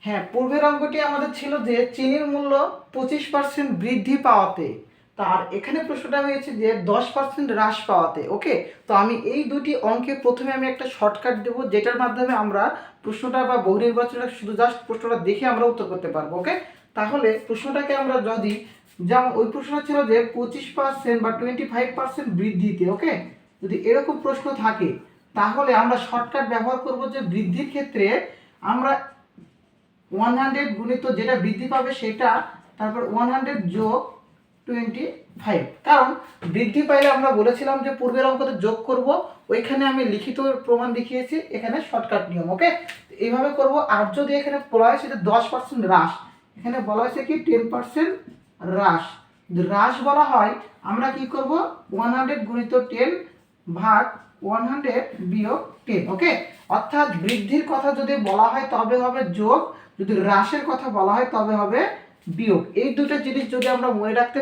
হ্যাঁ, পূর্বের অঙ্কটি আমাদের ছিল যে চিনির মূল্য 25% বৃদ্ধি পাওয়াতে, তার এখানে প্রশ্নটা হয়েছে যে 10% হ্রাস পাওয়াতে। ওকে, তো আমি এই দুটি অঙ্কে প্রথমে আমি একটা শর্টকাট দেবো, যেটার মাধ্যমে আমরা প্রশ্নটা বা বহুনির্বাচনটা শুধু জাস্ট প্রশ্নটা দেখে আমরা উত্তর করতে পারবো। ওকে, তাহলে প্রশ্নটাকে আমরা যদি, যেমন ওই প্রশ্নটা ছিল যে 25% বা 25% বৃদ্ধিতে। ওকে, যদি এরকম প্রশ্ন থাকে তাহলে আমরা শর্টকাট ব্যবহার করব যে বৃদ্ধির ক্ষেত্রে আমরা 100 গুণিত যেটা বৃদ্ধি পাবে সেটা, তারপর 100 যোগ 25। কারণ বৃদ্ধি পাইলে আমরা বলেছিলাম যে পূর্বের অঙ্কতে যোগ করব, ওইখানে আমি লিখিত প্রমাণ দেখিয়েছি, এখানে শর্টকাট নিয়ম। ওকে, এইভাবে করব। আর যদি এখানে বলা হয়েছে যে 10% হ্রাস, এখানে বলা হয়েছে কি 10% হ্রাস, যদি হ্রাস বলা হয় আমরা কি করব, 100 গুণিত 10 ভাগ 100 বিয়োগ 10। ওকে, অর্থাৎ বৃদ্ধির কথা যদি বলা হয় তবে হবে যোগ, যদি হ্রাসের কথা বলা হয় তবে হবে বিয়োগ। এই দুটো জিনিস যদি আমরা মনে রাখতে